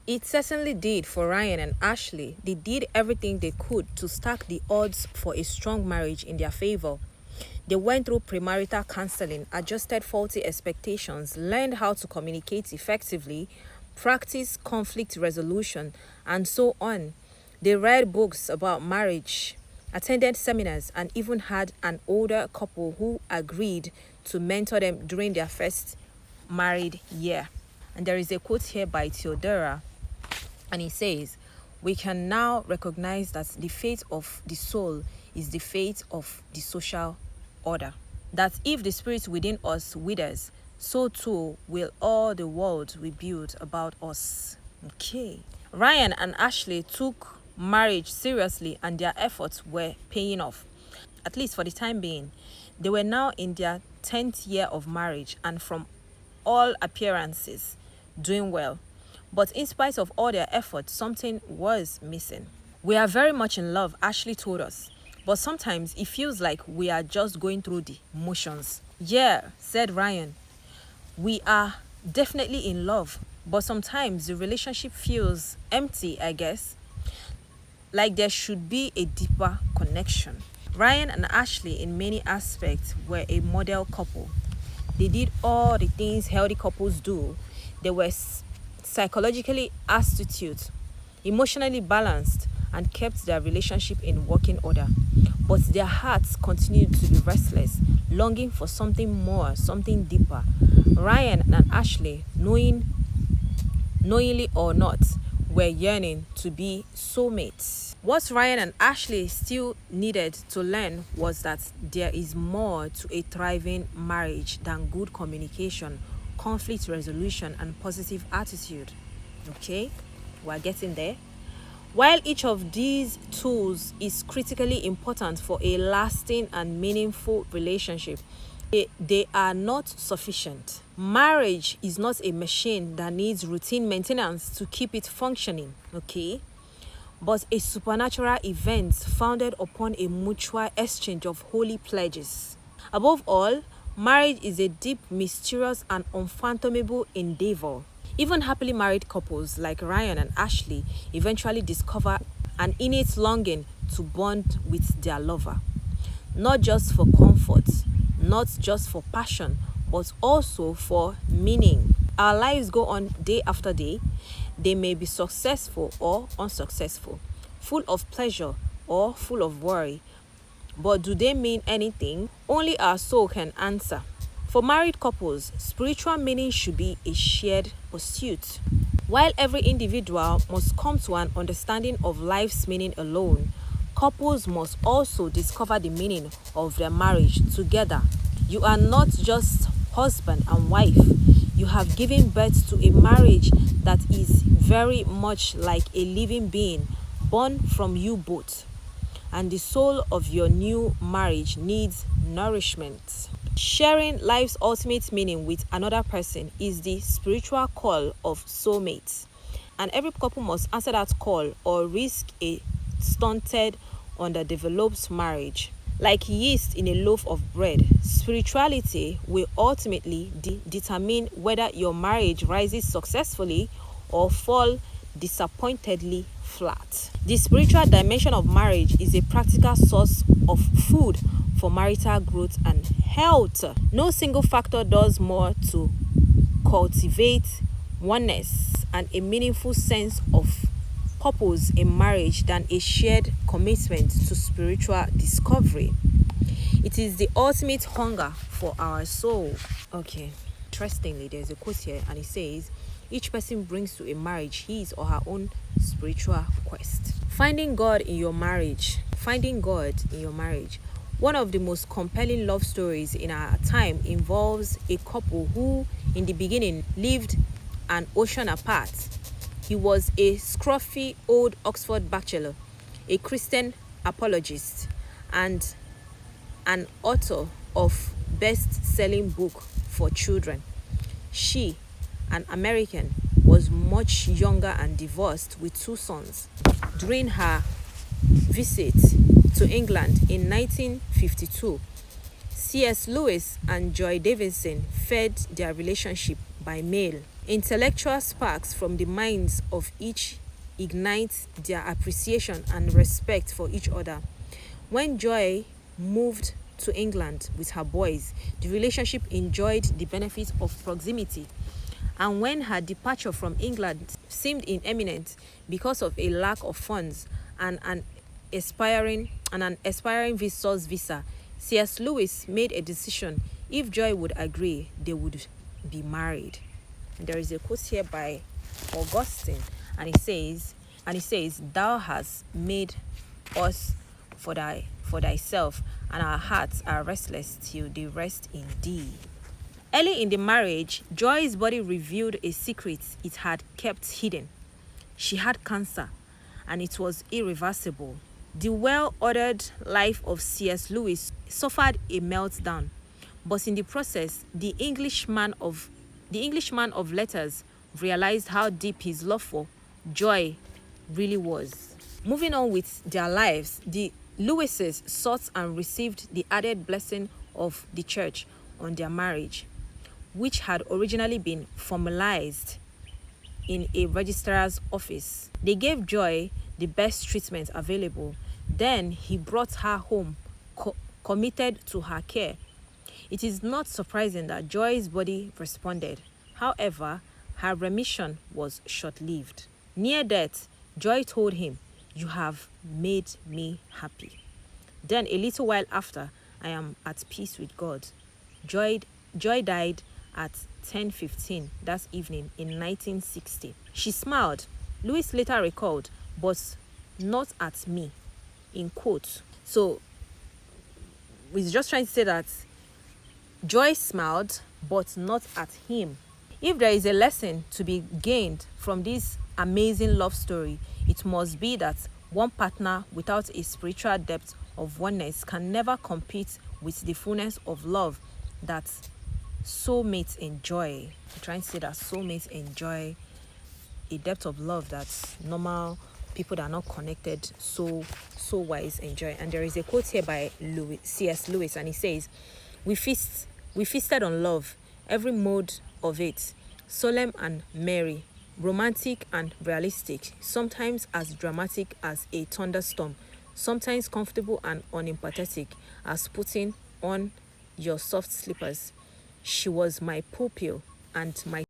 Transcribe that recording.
It certainly did for Ryan and Ashley. They did everything they could to stack the odds for a strong marriage in their favor. They went through premarital counseling, adjusted faulty expectations, learned how to communicate effectively, practiced conflict resolution, and so on. They read books about marriage, attended seminars, and even had an older couple who agreed to mentor them during their first married year. And there is a quote here by Theodora, and it says, "We can now recognize that the fate of the soul is the fate of the social order. That if the spirit within us withers, so too will all the world we build about us." Okay. Ryan and Ashley took marriage seriously and their efforts were paying off, at least for the time being. They were now in their 10th year of marriage and from all appearances doing well. But in spite of all their efforts, something was missing. "We are very much in love," Ashley told us, "but sometimes it feels like we are just going through the motions." "Yeah," said Ryan, "we are definitely in love, but sometimes the relationship feels empty, I guess. Like there should be a deeper connection." Ryan and Ashley, in many aspects, were a model couple. They did all the things healthy couples do. They were psychologically astute, emotionally balanced, and kept their relationship in working order. But their hearts continued to be restless, longing for something more, something deeper. Ryan and Ashley, knowingly or not, were yearning to be soulmates. What Ryan and Ashley still needed to learn was that there is more to a thriving marriage than good communication, conflict resolution, and positive attitude. Okay, we're getting there. While each of these tools is critically important for a lasting and meaningful relationship, they are not sufficient. Marriage is not a machine that needs routine maintenance to keep it functioning, okay? But a supernatural event founded upon a mutual exchange of holy pledges. Above all, marriage is a deep, mysterious, and unfathomable endeavor. Even happily married couples like Ryan and Ashley eventually discover an innate longing to bond with their lover. Not just for comfort, not just for passion, but also for meaning. Our lives go on day after day. They may be successful or unsuccessful, full of pleasure or full of worry. But do they mean anything? Only our soul can answer. For married couples, spiritual meaning should be a shared pursuit. While every individual must come to an understanding of life's meaning alone, couples must also discover the meaning of their marriage together. You are not just husband and wife. You have given birth to a marriage that is very much like a living being born from you both. And the soul of your new marriage needs nourishment. Sharing life's ultimate meaning with another person is the spiritual call of soulmates. And every couple must answer that call or risk a stunted, underdeveloped marriage. Like yeast in a loaf of bread, spirituality will ultimately determine whether your marriage rises successfully or fall disappointedly flat. The spiritual dimension of marriage is a practical source of food for marital growth and health. No single factor does more to cultivate oneness and a meaningful sense of purpose in marriage than a shared commitment to spiritual discovery. It is the ultimate hunger for our soul. Okay, interestingly, there's a quote here and it says, "Each person brings to a marriage his or her own spiritual quest." Finding God in your marriage. Finding God in your marriage. One of the most compelling love stories in our time involves a couple who, in the beginning, lived an ocean apart. He was a scruffy old Oxford bachelor, a Christian apologist, and an author of best-selling book for children. She, an American, was much younger and divorced with 2 sons. During her visit to England in 1952, C.S. Lewis and Joy Davidson fed their relationship by mail. Intellectual sparks from the minds of each ignite their appreciation and respect for each other. When Joy moved to England with her boys, the relationship enjoyed the benefits of proximity. And when her departure from England seemed imminent because of a lack of funds and an expiring visitor's visa, C.S. Lewis made a decision. If Joy would agree, they would be married. There is a quote here by Augustine, and it says, "Thou hast made us for thyself, and our hearts are restless till they rest in thee." Early in the marriage, Joy's body revealed a secret it had kept hidden. She had cancer, and it was irreversible. The well-ordered life of C.S. Lewis suffered a meltdown, but in the process, the Englishman of letters realized how deep his love for Joy really was. Moving on with their lives, the Lewises sought and received the added blessing of the church on their marriage, which had originally been formalized in a registrar's office. They gave Joy the best treatment available. Then he brought her home, committed to her care. It is not surprising that Joy's body responded. However, her remission was short-lived. Near death, Joy told him, "You have made me happy." Then, a little while after, "I am at peace with God." Joy died at 10:15 that evening in 1960. She smiled, Lewis later recalled, "but not at me," in quotes. So, we're just trying to say that Joy smiled, but not at him. If there is a lesson to be gained from this amazing love story, it must be that one partner without a spiritual depth of oneness can never compete with the fullness of love that soulmates enjoy. I'm trying to say that soulmates enjoy a depth of love that normal people that are not connected so wise enjoy. And there is a quote here by C.S. Lewis, and he says, we feasted on love, every mode of it, solemn and merry, romantic and realistic, sometimes as dramatic as a thunderstorm, sometimes comfortable and unempathetic as putting on your soft slippers. She was my pupil and my